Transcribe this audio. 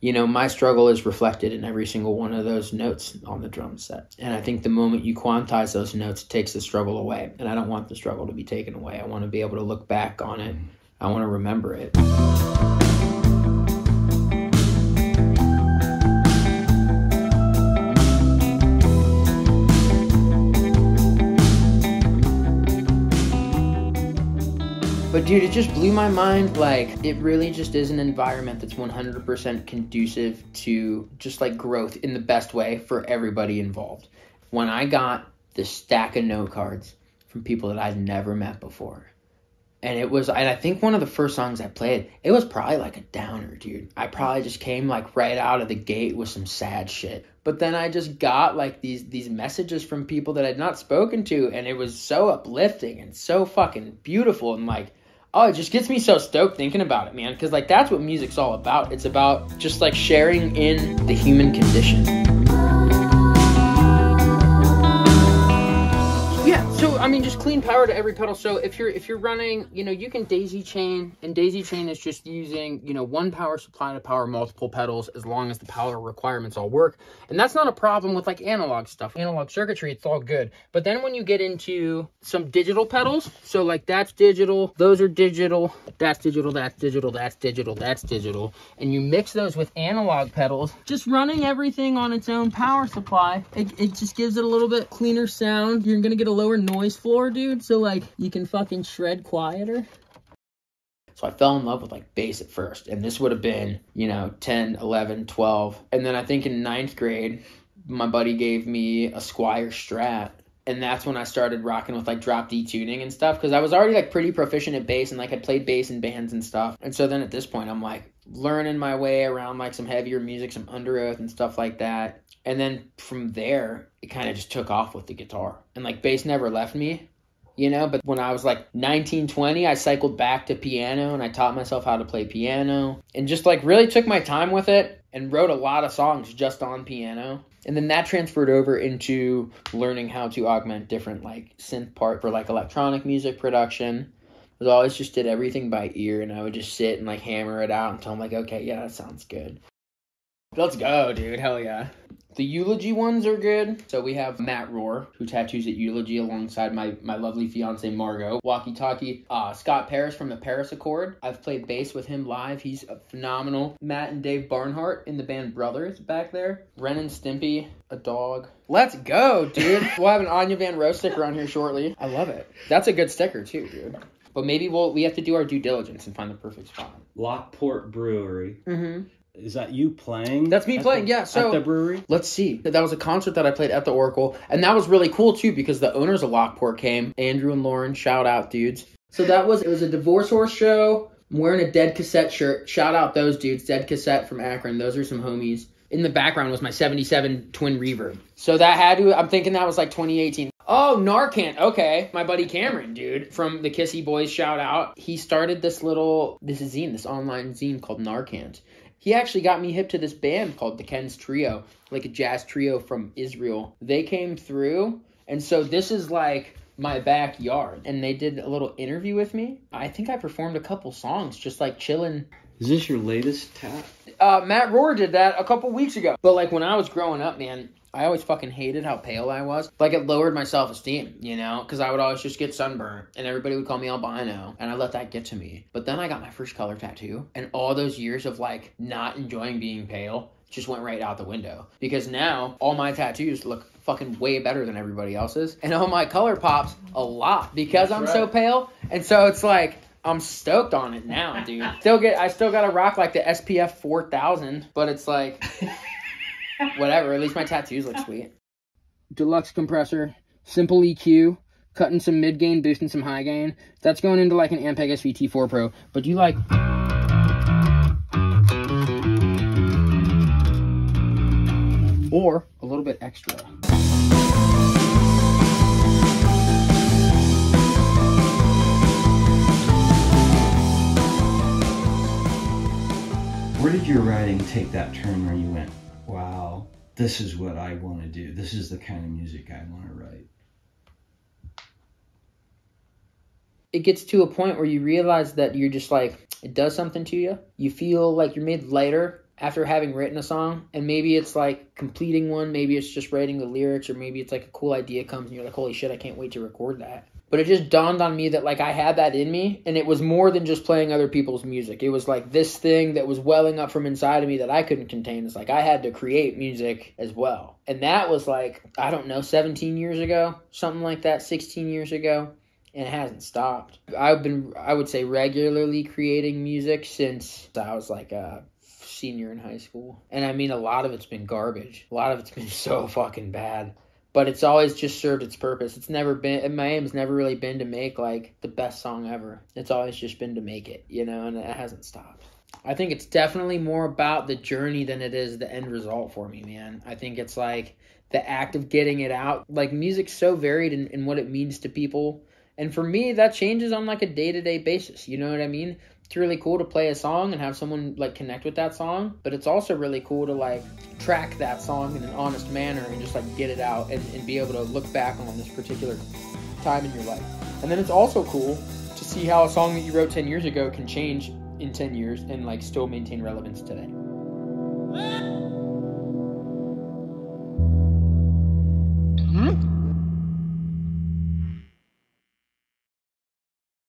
you know, my struggle is reflected in every single one of those notes on the drum set. And I think the moment you quantize those notes, it takes the struggle away. And I don't want the struggle to be taken away. I want to be able to look back on it. I want to remember it. But dude, it just blew my mind. Like, it really just is an environment that's 100% conducive to just like growth in the best way for everybody involved. When I got this stack of note cards from people that I'd never met before, and I think one of the first songs I played, it was probably like a downer, dude. I probably just came like right out of the gate with some sad shit. But then I just got like these messages from people that I'd not spoken to, and it was so uplifting and so fucking beautiful, and like, oh, it just gets me so stoked thinking about it, man. Because, like, that's what music's all about. It's about just, like, sharing in the human condition. Yeah, so, I mean, just clean power to every pedal. So if you're running, you know, you can daisy chain. And daisy chain is just using, you know, one power supply to power multiple pedals as long as the power requirements all work. And that's not a problem with, like, analog stuff. Analog circuitry, it's all good. But then when you get into some digital pedals, so, like, that's digital, those are digital, that's digital, that's digital, that's digital, that's digital, and you mix those with analog pedals, just running everything on its own power supply, it just gives it a little bit cleaner sound. You're gonna get a lower noise floor, dude, so, like, you can fucking shred quieter. So I fell in love with like bass at first, and this would have been, you know, 10, 11, 12. And then I think in 9th grade, my buddy gave me a Squier Strat, and that's when I started rocking with like drop D tuning and stuff, because I was already like pretty proficient at bass and like had played bass in bands and stuff. And so then at this point, I'm like learning my way around like some heavier music, some Under Oath and stuff like that. And then from there, it kind of just took off with the guitar, and like bass never left me. You know, but when I was like 19, 20, I cycled back to piano, and I taught myself how to play piano and just like really took my time with it and wrote a lot of songs just on piano. And then that transferred over into learning how to augment different like synth part for like electronic music production. I always just did everything by ear, and I would just sit and like hammer it out until I'm like, okay, yeah, that sounds good. Let's go, dude. Hell yeah. The Eulogy ones are good. So we have Matt Rohr, who tattoos at Eulogy alongside my lovely fiance, Margot. Walkie Talkie. Scott Paris from the Paris Accord. I've played bass with him live. He's phenomenal. Matt and Dave Barnhart in the band Brothers back there. Ren and Stimpy, a dog. Let's go, dude. We'll have an Anya Van Rose sticker on here shortly. I love it. That's a good sticker too, dude. But maybe we have to do our due diligence and find the perfect spot. Lockport Brewery. Mm-hmm. Is that you playing? That's me playing, yeah. So at the brewery? Let's see. That was a concert that I played at the Auricle, and that was really cool too because the owners of Lockport came. Andrew and Lauren, shout out, dudes. So it was a Divorce Horse show. I'm wearing a Dead Cassette shirt. Shout out those dudes. Dead Cassette from Akron. Those are some homies. In the background was my 77 Twin Reverb. So I'm thinking that was like 2018. Oh, Narcan. Okay. My buddy Cameron, dude, from the Kissy Boys, shout out. He started this zine, this online zine called Narcan. He actually got me hip to this band called the Ken's Trio, like a jazz trio from Israel. They came through, and so this is like my backyard. And they did a little interview with me. I think I performed a couple songs, just like chilling. Is this your latest tap? Matt Rohr did that a couple weeks ago. But like when I was growing up, man, I always fucking hated how pale I was. Like, it lowered my self-esteem, you know? Because I would always just get sunburned, and everybody would call me albino, and I let that get to me. But then I got my first color tattoo, and all those years of, like, not enjoying being pale just went right out the window. Because now, all my tattoos look fucking way better than everybody else's, and all my color pops a lot because I'm so pale. And so it's like, I'm stoked on it now, dude. I still gotta rock, like, the SPF 4000, but it's like... Whatever, at least my tattoos look sweet. Deluxe compressor, simple EQ, cutting some mid gain, boosting some high gain. That's going into like an Ampeg SVT4 Pro. But you like... Or a little bit extra. Where did your writing take that turn where you went, wow, this is what I want to do. This is the kind of music I want to write? It gets to a point where you realize that you're just like, it does something to you. You feel like you're made lighter after having written a song, and maybe it's like completing one, maybe it's just writing the lyrics, or maybe it's like a cool idea comes and you're like, holy shit, I can't wait to record that. But it just dawned on me that like I had that in me, and it was more than just playing other people's music. It was like this thing that was welling up from inside of me that I couldn't contain. It's like I had to create music as well. And that was like, I don't know, 17 years ago, something like that, 16 years ago. And it hasn't stopped. I've been, I would say, regularly creating music since I was like a senior in high school. And I mean, a lot of it's been garbage. A lot of it's been so fucking bad. But it's always just served its purpose. It's never been, my aim's never really been to make like the best song ever. It's always just been to make it, you know, and it hasn't stopped. I think it's definitely more about the journey than it is the end result for me, man. I think it's like the act of getting it out. Like music's so varied in what it means to people. And for me, that changes on like a day-to-day basis. You know what I mean? It's really cool to play a song and have someone like connect with that song. But it's also really cool to like track that song in an honest manner and just like get it out and be able to look back on this particular time in your life. And then it's also cool to see how a song that you wrote 10 years ago can change in 10 years and like still maintain relevance today.